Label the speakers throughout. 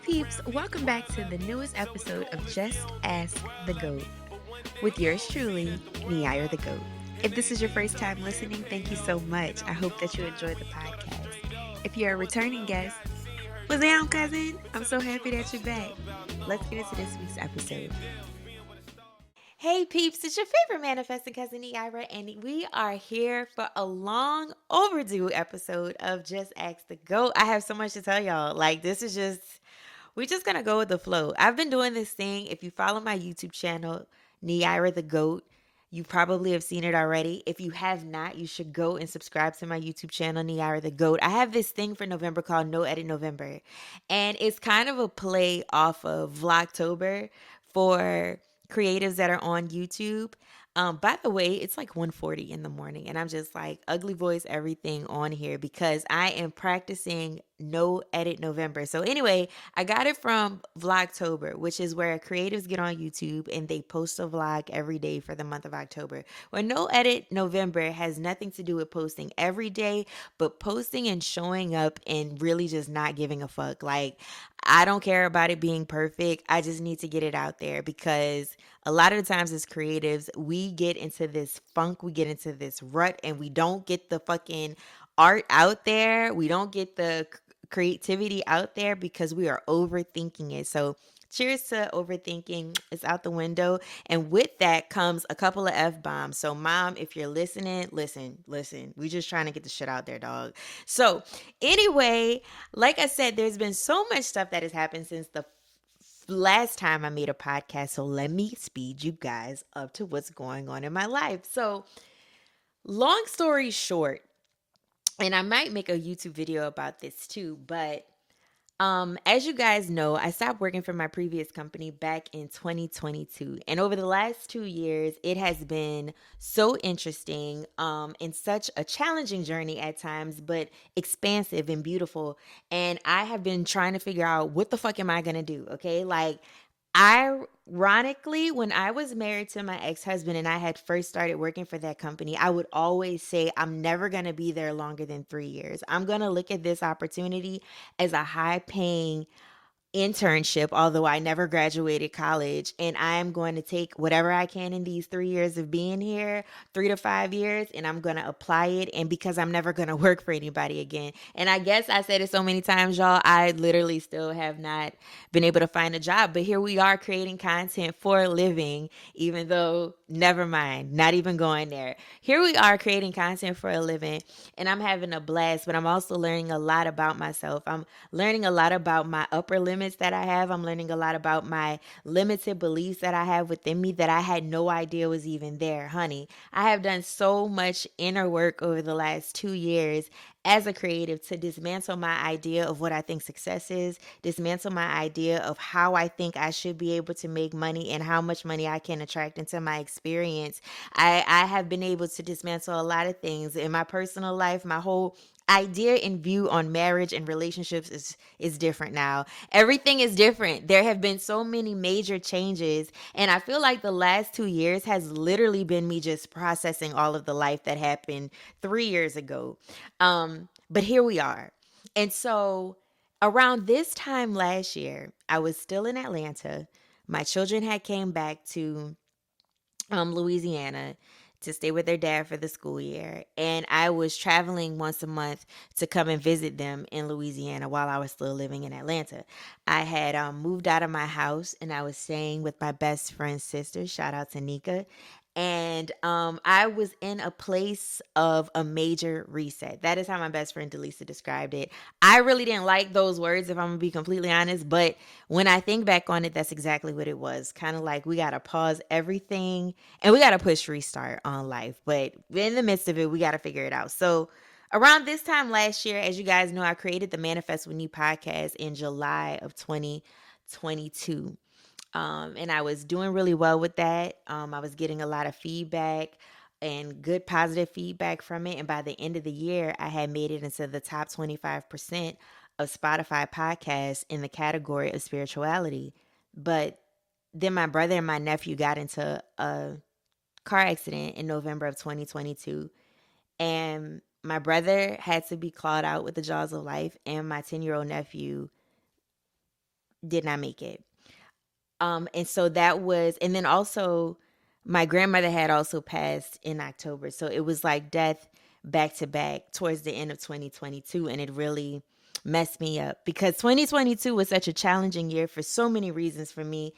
Speaker 1: peeps, welcome back to the newest episode of Just Ask the G.O.A.T with yours truly, Neira the G.O.A.T. If this is your first time listening, thank you so much. I hope that you enjoyed the podcast. If you're a returning guest, what's down, cousin? I'm so happy that you're back. Let's get into this week's episode. Hey peeps, it's your favorite manifesting cousin Neira, and we are here for a long overdue episode of Just Ask the G.O.A.T. I have so much to tell y'all. We're just going to go with the flow. I've been doing this thing. If you follow my YouTube channel, Neira the G.O.A.T, you probably have seen it already. If you have not, you should go and subscribe to my YouTube channel, Neira the G.O.A.T. I have this thing for November called No Edit November. And it's kind of a play off of Vlogtober for creatives that are on YouTube. By the way, it's like 1:40 in the morning, and I'm just like ugly voice everything on here because I am practicing No Edit November. So anyway, I got it from Vlogtober, which is where creatives get on YouTube and they post a vlog every day for the month of October. Where No Edit November has nothing to do with posting every day, but posting and showing up and really just not giving a fuck. Like, I don't care about it being perfect. I just need to get it out there because a lot of the times as creatives, we get into this funk, we get into this rut, and we don't get the fucking art out there. We don't get the creativity out there because we are overthinking it. So cheers to overthinking. It's out the window. And with that comes a couple of F-bombs. So mom, if you're listening, listen. We just trying to get the shit out there, dog. So anyway, like I said, there's been so much stuff that has happened since the last time I made a podcast. So let me speed you guys up to what's going on in my life. So long story short, and I might make a YouTube video about this too, but as you guys know, I stopped working for my previous company back in 2022. And over the last 2 years, it has been so interesting, and such a challenging journey at times, but expansive and beautiful. And I have been trying to figure out what the fuck am I gonna do? Okay. Like, ironically, when I was married to my ex-husband and I had first started working for that company, I would always say, I'm never going to be there longer than 3 years. I'm going to look at this opportunity as a high paying internship, although I never graduated college, and I am going to take whatever I can in these 3 years of being here, 3 to 5 years, and I'm going to apply it. And because I'm never going to work for anybody again. And I guess I said it so many times, y'all, I literally still have not been able to find a job, but here we are creating content for a living, even though never mind, not even going there. Here we are creating content for a living, and I'm having a blast, but I'm also learning a lot about myself. I'm learning a lot about my upper limits that I have. I'm learning a lot about my limited beliefs that I have within me that I had no idea was even there, honey. I have done so much inner work over the last 2 years as a creative to dismantle my idea of what I think success is, dismantle my idea of how I think I should be able to make money and how much money I can attract into my experience. I have been able to dismantle a lot of things in my personal life. My whole idea and view on marriage and relationships is different now. Everything is different. There have been so many major changes, and I feel like the last 2 years has literally been me just processing all of the life that happened 3 years ago. But here we are. And so around this time last year, I was still in Atlanta. My children had came back to Louisiana to stay with their dad for the school year. And I was traveling once a month to come and visit them in Louisiana while I was still living in Atlanta. I had moved out of my house and I was staying with my best friend's sister. Shout out to Nika. And I was in a place of a major reset. That is how my best friend Delisa described it. I really didn't like those words, if I'm gonna be completely honest. But when I think back on it, that's exactly what it was. Kind of like we gotta pause everything and we gotta push restart on life. But in the midst of it, we gotta figure it out. So around this time last year, as you guys know, I created the Manifest With You podcast in July of 2022. And I was doing really well with that. I was getting a lot of feedback and good positive feedback from it. And by the end of the year, I had made it into the top 25% of Spotify podcasts in the category of spirituality. But then my brother and my nephew got into a car accident in November of 2022. And my brother had to be clawed out with the jaws of life, and my 10-year-old nephew Did not make it. And so that was, and then also my grandmother had also passed in October. So it was like death back to back towards the end of 2022. And it really messed me up because 2022 was such a challenging year for so many reasons for me.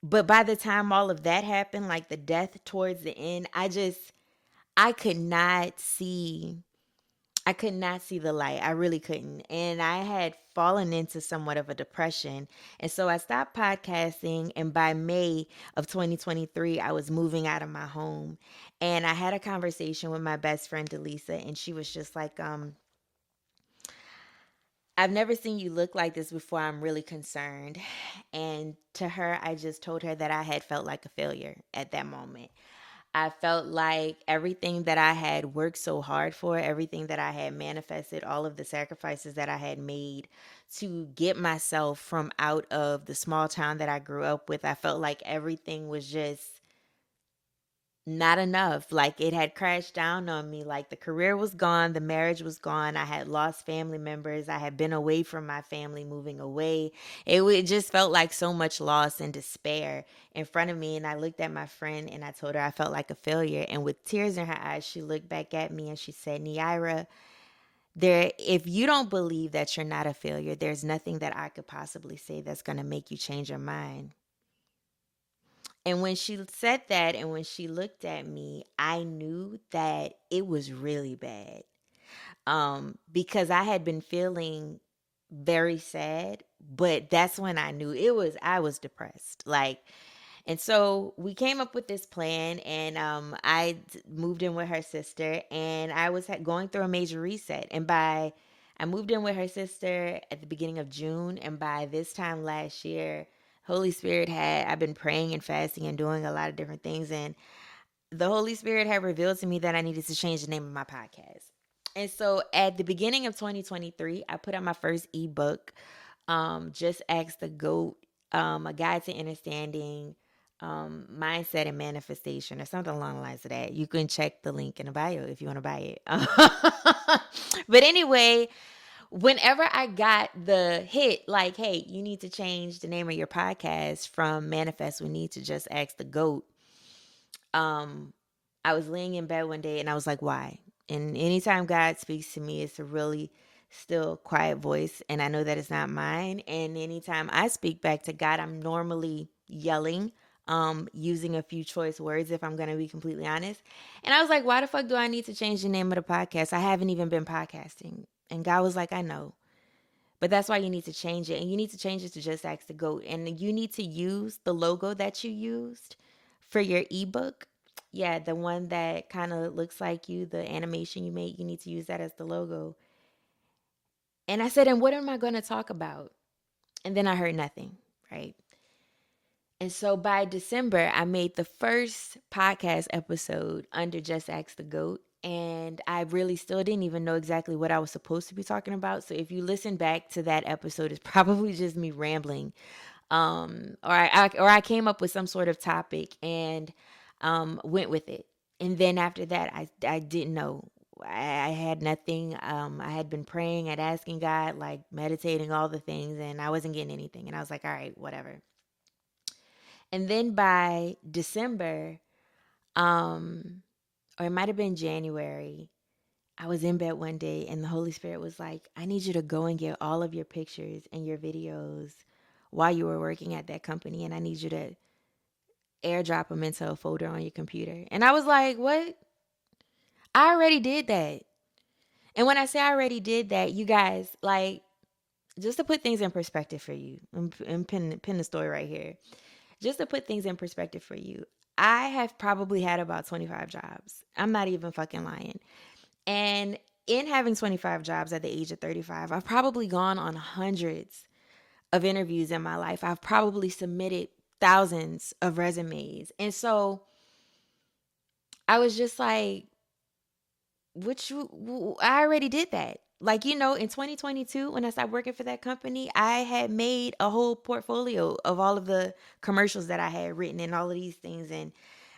Speaker 1: But by the time all of that happened, like the death towards the end, I could not see I could not see the light. I really couldn't. And I had fallen into somewhat of a depression. And so I stopped podcasting. And by May of 2023, I was moving out of my home. And I had a conversation with my best friend, Delisa. And she was just like, I've never seen you look like this before. I'm really concerned. And to her, I just told her that I had felt like a failure at that moment. I felt like everything that I had worked so hard for, everything that I had manifested, all of the sacrifices that I had made to get myself from out of the small town that I grew up with, I felt like everything was just not enough. Like it had crashed down on me. Like the career was gone, the marriage was gone. I had lost family members. I had been away from my family, moving away. It just felt like so much loss and despair in front of me. And I looked at my friend and I told her I felt like a failure. And with tears in her eyes, she looked back at me and she said, Neira, if you don't believe that you're not a failure, there's nothing that I could possibly say that's going to make you change your mind. And when she said that and when she looked at me, I knew that it was really bad. Because I had been feeling very sad, but that's when I knew I was depressed. Like, and so we came up with this plan, and moved in with her sister, and I was going through a major reset. I moved in with her sister at the beginning of June, and by this time last year, I've been praying and fasting and doing a lot of different things, and the Holy Spirit had revealed to me that I needed to change the name of my podcast. And so at the beginning of 2023, I put out my first ebook, Just Ask the GOAT, A Guide to Understanding Mindset and Manifestation, or something along the lines of that. You can check the link in the bio if you want to buy it. But anyway, whenever I got the hit, like, hey, you need to change the name of your podcast from Manifest We Need to Just Ask the GOAT, um, I was laying in bed one day and I was like, why? And anytime God speaks to me, it's a really still quiet voice. And I know that it's not mine. And anytime I speak back to God, I'm normally yelling, using a few choice words, if I'm going to be completely honest. And I was like, why the fuck do I need to change the name of the podcast? I haven't even been podcasting. And God was like, I know. But that's why you need to change it. And you need to change it to Just Ask the GOAT. And you need to use the logo that you used for your ebook. Yeah, the one that kind of looks like you, the animation you made, you need to use that as the logo. And I said, and what am I going to talk about? And then I heard nothing, right? And so by December, I made the first podcast episode under Just Ask the GOAT. And I really still didn't even know exactly what I was supposed to be talking about. So if you listen back to that episode, it's probably just me rambling. Or I came up with some sort of topic and went with it. And then after that, I didn't know. I had nothing. I had been praying and asking God, like meditating, all the things, and I wasn't getting anything. And I was like, all right, whatever. And then by December, or it might have been January, I was in bed one day and the Holy Spirit was like, I need you to go and get all of your pictures and your videos while you were working at that company. And I need you to airdrop them into a folder on your computer. And I was like, what? I already did that. And when I say I already did that, you guys, like, just to put things in perspective for you, and pin the story right here. Just to put things in perspective for you, I have probably had about 25 jobs. I'm not even fucking lying. And in having 25 jobs at the age of 35, I've probably gone on hundreds of interviews in my life. I've probably submitted thousands of resumes. And so I was just like, I already did that. Like, in 2022, when I started working for that company, I had made a whole portfolio of all of the commercials that I had written and all of these things. And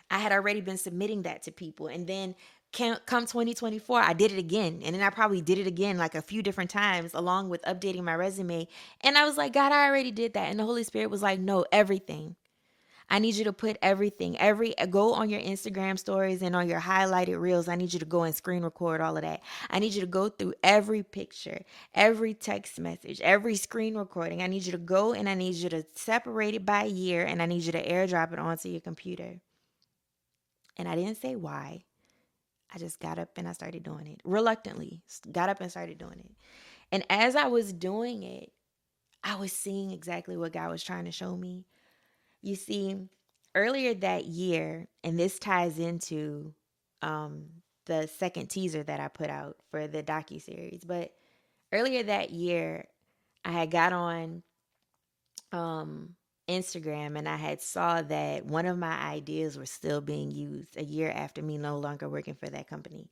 Speaker 1: I had already been submitting that to people. And then come 2024, I did it again. And then I probably did it again like a few different times along with updating my resume. And I was like, God, I already did that. And the Holy Spirit was like, no, everything. I need you to put everything, go on your Instagram stories and on your highlighted reels. I need you to go and screen record all of that. I need you to go through every picture, every text message, every screen recording. I need you to go and I need you to separate it by year and I need you to airdrop it onto your computer. And I didn't say why. I just got up and I started doing it reluctantly. Got up and started doing it. And as I was doing it, I was seeing exactly what God was trying to show me. You see, earlier that year, and this ties into the second teaser that I put out for the docuseries, but earlier that year, I had got on Instagram and I had saw that one of my ideas were still being used a year after me no longer working for that company.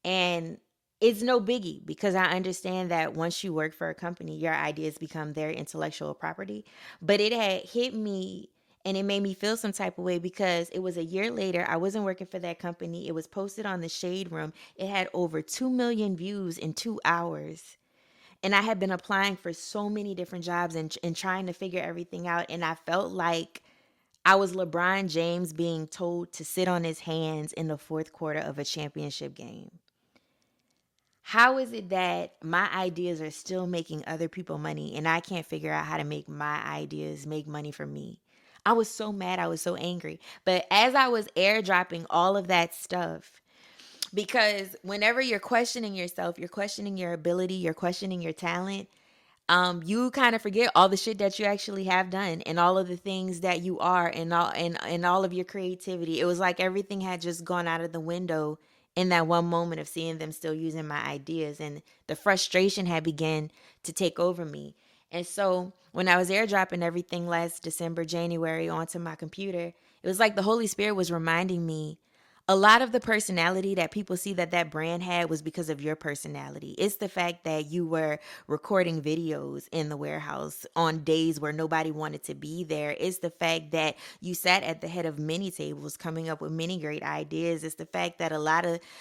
Speaker 1: And it's no biggie because I understand that once you work for a company, your ideas become their intellectual property. But it had hit me and it made me feel some type of way because it was a year later. I wasn't working for that company. It was posted on the Shade Room. It had over 2 million views in 2 hours. And I had been applying for so many different jobs and trying to figure everything out. And I felt like I was LeBron James being told to sit on his hands in the fourth quarter of a championship game. How is it that my ideas are still making other people money and I can't figure out how to make my ideas make money for me? I was so mad. I was so angry. But as I was airdropping all of that stuff, because whenever you're questioning yourself, you're questioning your ability, you're questioning your talent, you kind of forget all the shit that you actually have done and all of the things that you are and all of your creativity. It was like everything had just gone out of the window in that one moment of seeing them still using my ideas, and the frustration had begun to take over me. And so when I was airdropping everything last December, January onto my computer, it was like the Holy Spirit was reminding me a lot of the personality that people see that brand had was because of your personality. It's the fact that you were recording videos in the warehouse on days where nobody wanted to be there. It's the fact that you sat at the head of many tables coming up with many great ideas. It's the fact that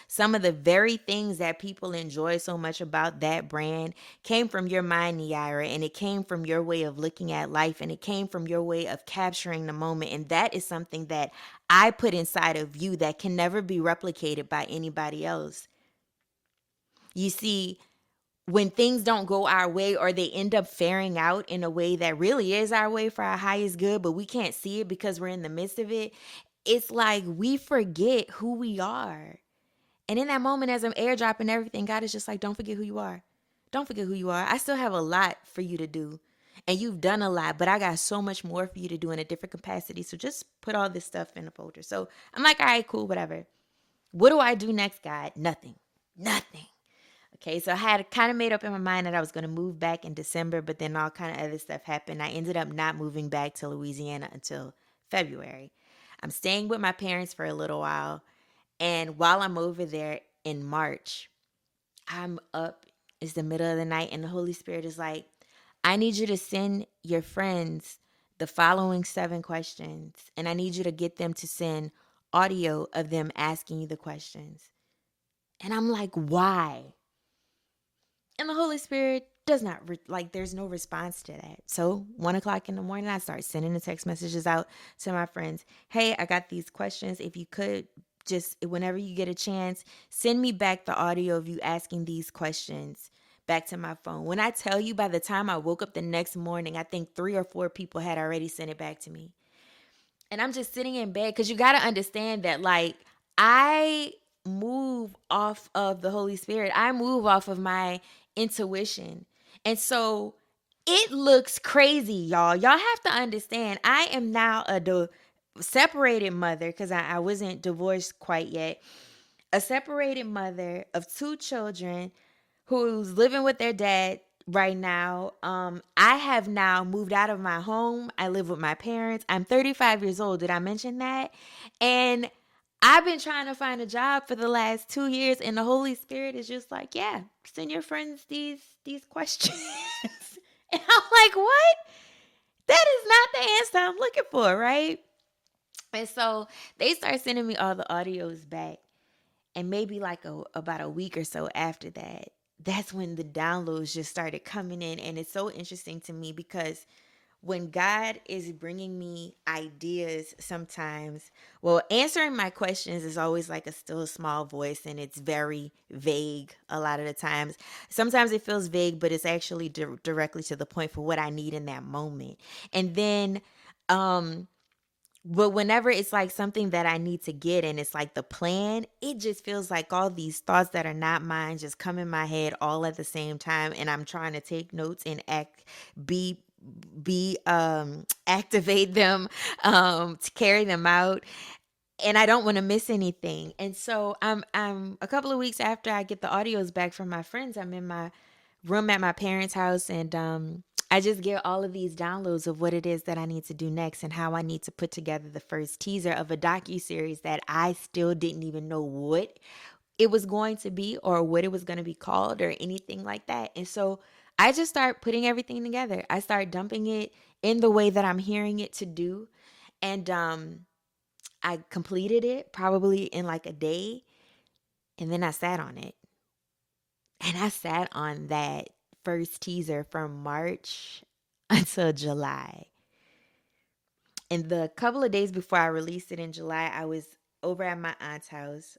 Speaker 1: some of the very things that people enjoy so much about that brand came from your mind, Neira, and it came from your way of looking at life, and it came from your way of capturing the moment. And that is something that I put inside of you that can never be replicated by anybody else. You see, when things don't go our way or they end up faring out in a way that really is our way for our highest good, but we can't see it because we're in the midst of it, it's like we forget who we are. And in that moment, as I'm airdropping everything, God is just like, don't forget who you are. Don't forget who you are. I still have a lot for you to do. And you've done a lot, but I got so much more for you to do in a different capacity. So just put all this stuff in a folder. So I'm like, all right, cool, whatever. What do I do next, God? Nothing. Nothing. Okay, so I had kind of made up in my mind that I was going to move back in December, but then all kind of other stuff happened. I ended up not moving back to Louisiana until February. I'm staying with my parents for a little while. And while I'm over there in March, I'm up. It's the middle of the night, and the Holy Spirit is like, I need you to send your friends the following 7 questions, and I need you to get them to send audio of them asking you the questions. And I'm like, why? And the Holy Spirit does not, there's no response to that. So 1:00 in the morning, I start sending the text messages out to my friends. Hey, I got these questions. If you could just, whenever you get a chance, send me back the audio of you asking these questions back to my phone. When I tell you, by the time I woke up the next morning, I think 3 or 4 people had already sent it back to me. And I'm just sitting in bed because you got to understand that, I move off of the Holy Spirit. I move off of my intuition. And so it looks crazy, y'all. Y'all have to understand, I am now a separated mother because I wasn't divorced quite yet. A separated mother of 2 children who's living with their dad right now. I have now moved out of my home. I live with my parents. I'm 35 years old. Did I mention that? And I've been trying to find a job for the last 2 years, and the Holy Spirit is just like, yeah, send your friends these questions. And I'm like, what? That is not the answer I'm looking for, right? And so they start sending me all the audios back. And maybe like about a week or so after that, that's when the downloads just started coming in. And it's so interesting to me because when God is bringing me ideas sometimes, well, answering my questions is always like a still small voice and it's very vague a lot of the times. Sometimes it feels vague, but it's actually directly to the point for what I need in that moment. And then, but whenever it's like something that I need to get and it's like the plan, it just feels like all these thoughts that are not mine just come in my head all at the same time. And I'm trying to take notes and be, activate them, to carry them out. And I don't want to miss anything. And so I'm a couple of weeks after I get the audios back from my friends, I'm in my room at my parents' house, and I just get all of these downloads of what it is that I need to do next and how I need to put together the first teaser of a docuseries that I still didn't even know what it was going to be or what it was going to be called or anything like that. And so I just start putting everything together. I start dumping it in the way that I'm hearing it to do. And I completed it probably in like a day. And then I sat on it. And I sat on that first teaser from March until July. And the couple of days before I released it in July, I was over at my aunt's house.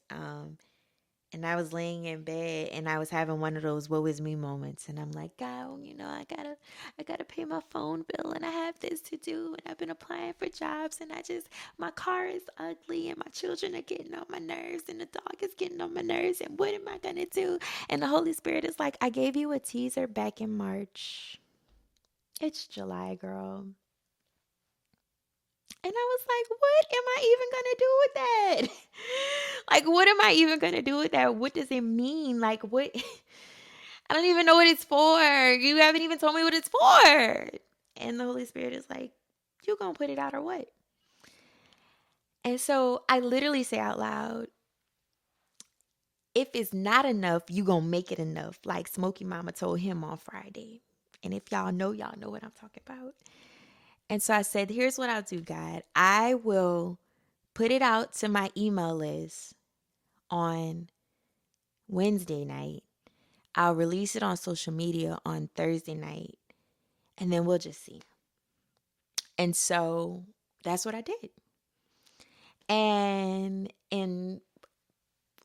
Speaker 1: And I was laying in bed and I was having one of those woe is me moments. And I'm like, God, I gotta pay my phone bill and I have this to do. And I've been applying for jobs and my car is ugly and my children are getting on my nerves and the dog is getting on my nerves. And what am I going to do? And the Holy Spirit is like, I gave you a teaser back in March. It's July, girl. And I was like, what am I even going to do with that? Like, what am I even going to do with that? What does it mean? Like, what? I don't even know what it's for. You haven't even told me what it's for. And the Holy Spirit is like, you going to put it out or what? And so I literally say out loud, if it's not enough, you going to make it enough. Like Smokey Mama told him on Friday. And if y'all know what I'm talking about. And so I said, here's what I'll do, God. I will put it out to my email list on Wednesday night. I'll release it on social media on Thursday night. And then we'll just see. And so that's what I did. And in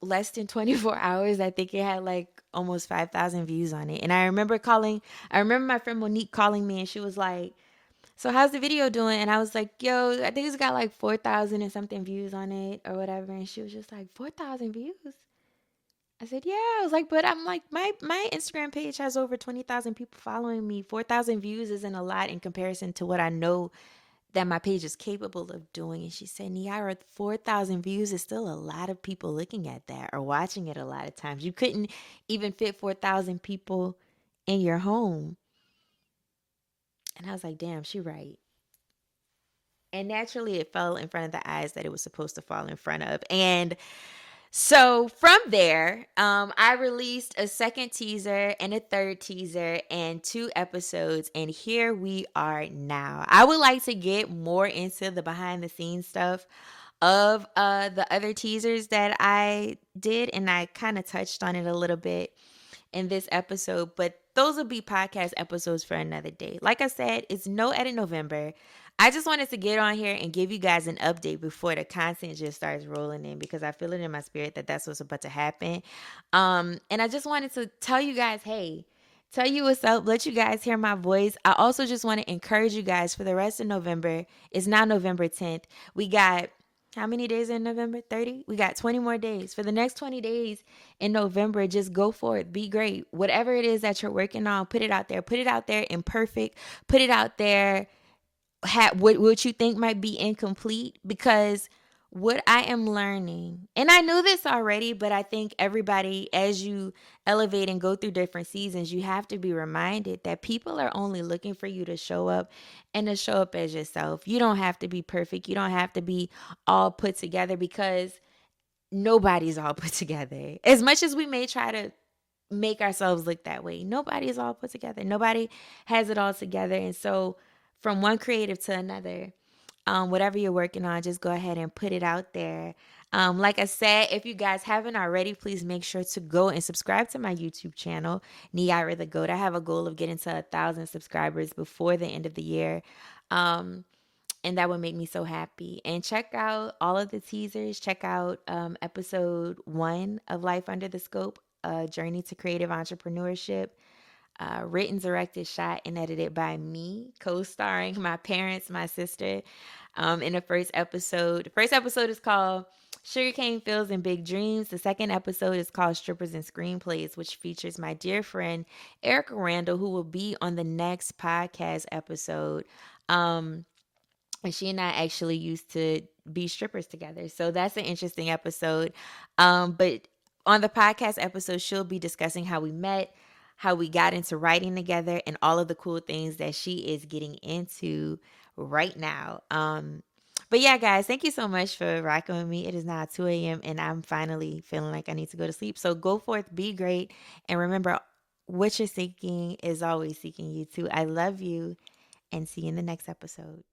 Speaker 1: less than 24 hours, I think it had like almost 5,000 views on it. And I remember my friend Monique calling me and she was like, so how's the video doing? And I was like, yo, I think it's got like 4,000 and something views on it or whatever. And she was just like, 4,000 views? I said, yeah. I was like, but I'm like, my Instagram page has over 20,000 people following me. 4,000 views isn't a lot in comparison to what I know that my page is capable of doing. And she said, Neira, 4,000 views is still a lot of people looking at that or watching it a lot of times. You couldn't even fit 4,000 people in your home. And I was like, damn, she right. And naturally, it fell in front of the eyes that it was supposed to fall in front of. And so from there, I released a second teaser and a third teaser and 2 episodes. And here we are now. I would like to get more into the behind the scenes stuff of the other teasers that I did. And I kind of touched on it a little bit in this episode, but those will be podcast episodes for another day. Like I said, it's No Edit November. I just wanted to get on here and give you guys an update before the content just starts rolling in because I feel it in my spirit that that's what's about to happen. And I just wanted to tell you guys, hey, tell you what's up, let you guys hear my voice. I also just want to encourage you guys for the rest of November. It's now November 10th. We got how many days in November? 30? We got 20 more days. For the next 20 days in November, just go for it. Be great. Whatever it is that you're working on, put it out there. Put it out there imperfect. Put it out there what you think might be incomplete, because what I am learning, and I knew this already, but I think everybody, as you elevate and go through different seasons, you have to be reminded that people are only looking for you to show up and to show up as yourself. You don't have to be perfect. You don't have to be all put together, because nobody's all put together. As much as we may try to make ourselves look that way, nobody is all put together. Nobody has it all together. And so from one creative to another, Whatever you're working on, just go ahead and put it out there. Like I said, if you guys haven't already, please make sure to go and subscribe to my YouTube channel, Neira the G.O.A.T. I have a goal of getting to 1,000 subscribers before the end of the year. Um, and that would make me so happy. And check out all of the teasers. Check out episode 1 of Life Under the Scope, A Journey to Creative Entrepreneurship. Written, directed, shot, and edited by me, co-starring my parents, my sister. In the first episode, the first episode is called Sugarcane Fields and Big Dreams. The second episode is called Strippers and Screenplays, which features my dear friend Erica Randall, who will be on the next podcast episode. And she and I actually used to be strippers together. So that's an interesting episode. But on the podcast episode, she'll be discussing how we met, how we got into writing together, and all of the cool things that she is getting into right now. But yeah, guys, thank you so much for rocking with me. It is now 2 a.m. and I'm finally feeling like I need to go to sleep. So go forth, be great, and remember what you're seeking is always seeking you too. I love you and see you in the next episode.